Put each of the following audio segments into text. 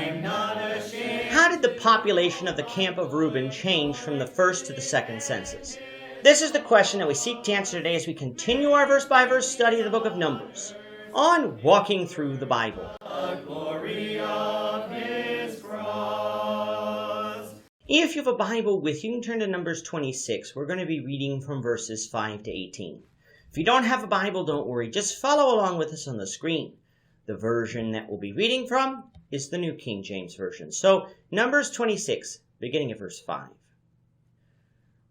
How did the population of the camp of Reuben change from the first to the second census? This is the question that we seek to answer today as we continue our verse-by-verse study of the book of Numbers on Walking Through the Bible. The glory of his cross. If you have a Bible with you, you can turn to Numbers 26. We're going to be reading from verses 5 to 18. If you don't have a Bible, don't worry. Just follow along with us on the screen. The version that we'll be reading from is the New King James Version. So, Numbers 26, beginning at verse 5.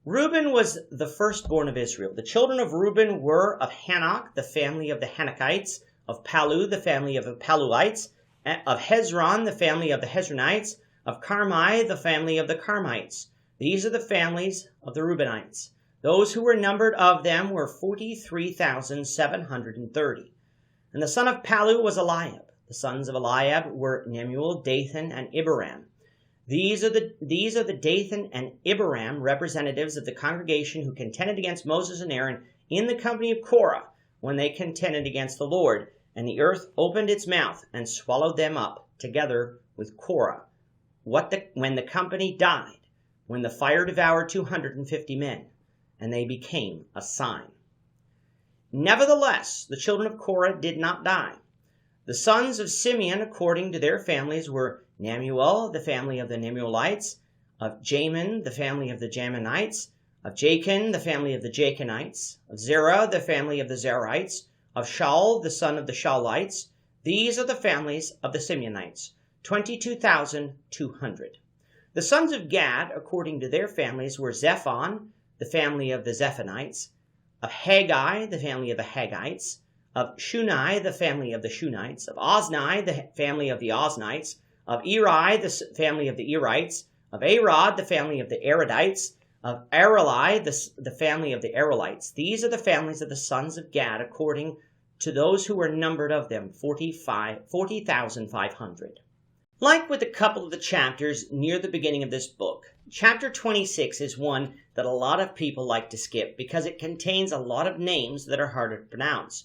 Reuben was the firstborn of Israel. The children of Reuben were of Hanok, the family of the Hanokites, of Palu, the family of the Paluites, of Hezron, the family of the Hezronites, of Carmi, the family of the Carmites. These are the families of the Reubenites. Those who were numbered of them were 43,730. And the son of Palu was Eliab. The sons of Eliab were Nemuel, Dathan, and Abiram. These are the Dathan and Abiram representatives of the congregation who contended against Moses and Aaron in the company of Korah when they contended against the Lord, and the earth opened its mouth and swallowed them up together with Korah. When the company died, when the fire devoured 250 men, and they became a sign. Nevertheless, the children of Korah did not die. The sons of Simeon, according to their families, were Nemuel, the family of the Nemuelites, of Jamin, the family of the Jaminites, of Jachin, the family of the Jachinites, of Zerah, the family of the Zerites, of Shaul, the son of the Shaulites. These are the families of the Simeonites, 22,200. The sons of Gad, according to their families, were Zephon, the family of the Zephonites, of Haggai, the family of the Haggites, of Shunai, the family of the Shunites, of Ozni, the family of the Oznites, of Eri, the family of the Erites, of Arod, the family of the Arodites, of Areli, the family of the Arelites. These are the families of the sons of Gad, according to those who were numbered of them, 40,500. Like with a couple of the chapters near the beginning of this book, chapter 26 is one that a lot of people like to skip because it contains a lot of names that are harder to pronounce.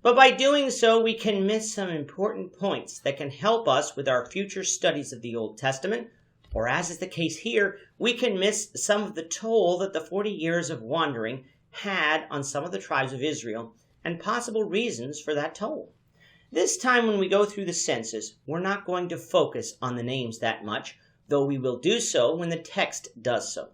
But by doing so, we can miss some important points that can help us with our future studies of the Old Testament, or as is the case here, we can miss some of the toll that the 40 years of wandering had on some of the tribes of Israel and possible reasons for that toll. This time when we go through the census, we're not going to focus on the names that much, though we will do so when the text does so.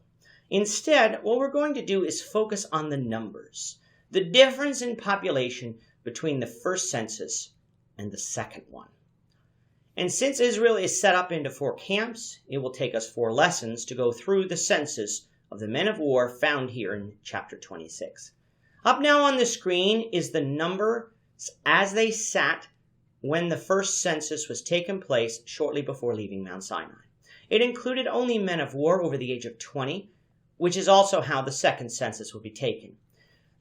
Instead, what we're going to do is focus on the numbers, the difference in population between the first census and the second one. And since Israel is set up into 4 camps, it will take us 4 lessons to go through the census of the men of war found here in chapter 26. Up now on the screen is the number as they sat when the first census was taken place shortly before leaving Mount Sinai. It included only men of war over the age of 20, which is also how the second census will be taken.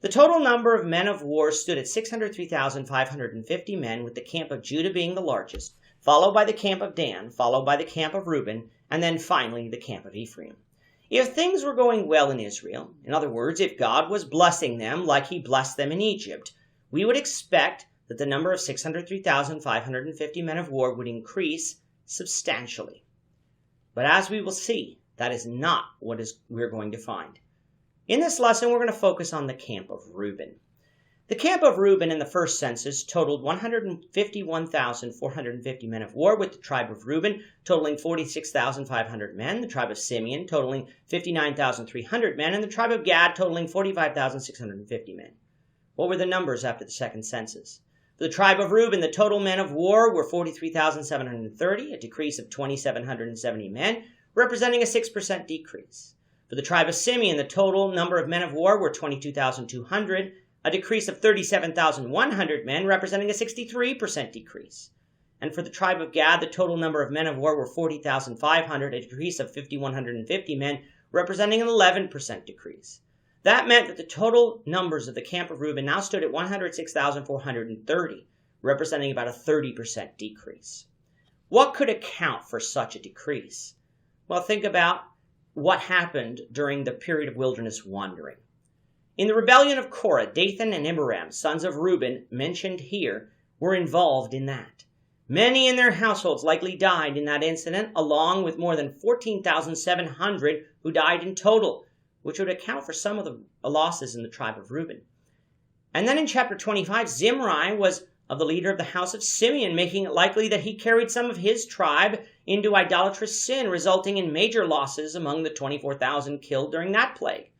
The total number of men of war stood at 603,550 men, with the camp of Judah being the largest, followed by the camp of Dan, followed by the camp of Reuben, and then finally the camp of Ephraim. If things were going well in Israel, in other words, if God was blessing them like he blessed them in Egypt, we would expect that the number of 603,550 men of war would increase substantially. But as we will see, that is not what we're going to find. In this lesson, we're going to focus on the camp of Reuben. The camp of Reuben in the first census totaled 151,450 men of war, with the tribe of Reuben totaling 46,500 men, the tribe of Simeon totaling 59,300 men, and the tribe of Gad totaling 45,650 men. What were the numbers after the second census? For the tribe of Reuben, the total men of war were 43,730, a decrease of 2,770 men, representing a 6% decrease. For the tribe of Simeon, the total number of men of war were 22,200, a decrease of 37,100 men, representing a 63% decrease. And for the tribe of Gad, the total number of men of war were 40,500, a decrease of 5,150 men, representing an 11% decrease. That meant that the total numbers of the camp of Reuben now stood at 106,430, representing about a 30% decrease. What could account for such a decrease? Well, think about what happened during the period of wilderness wandering. In the rebellion of Korah, Dathan and Abiram, sons of Reuben, mentioned here, were involved in that. Many in their households likely died in that incident, along with more than 14,700 who died in total, which would account for some of the losses in the tribe of Reuben. And then in chapter 25, Zimri was of the leader of the house of Simeon, making it likely that he carried some of his tribe into idolatrous sin, resulting in major losses among the 24,000 killed during that plague.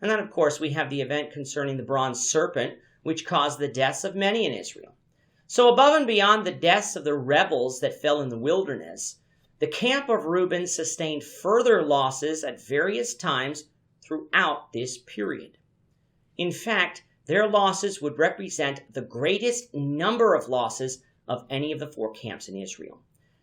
And then, of course, we have the event concerning the bronze serpent, which caused the deaths of many in Israel. So above and beyond the deaths of the rebels that fell in the wilderness, the camp of Reuben sustained further losses at various times throughout this period. In fact, their losses would represent the greatest number of losses of any of the four camps in Israel.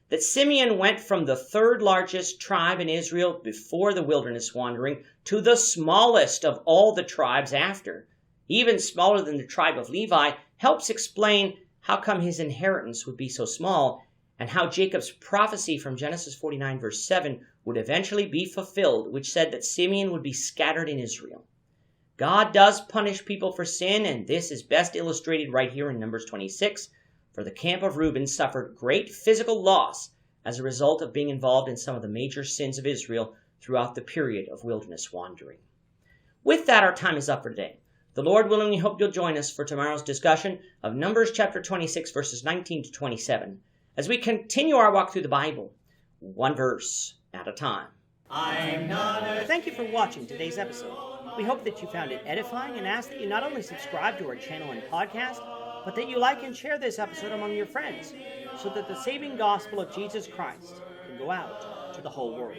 That Simeon went from the third largest tribe in Israel before the wilderness wandering to the smallest of all the tribes after, even smaller than the tribe of Levi, helps explain how come his inheritance would be so small and how Jacob's prophecy from Genesis 49 verse 7 would eventually be fulfilled, which said that Simeon would be scattered in Israel. God does punish people for sin, and this is best illustrated right here in Numbers 26, for the camp of Reuben suffered great physical loss as a result of being involved in some of the major sins of Israel throughout the period of wilderness wandering. With that, our time is up for today. The Lord willing, we hope you'll join us for tomorrow's discussion of Numbers chapter 26, verses 19 to 27, as we continue our walk through the Bible, one verse at a time. Thank you for watching today's episode. We hope that you found it edifying and ask that you not only subscribe to our channel and podcast, but that you like and share this episode among your friends so that the saving gospel of Jesus Christ can go out to the whole world.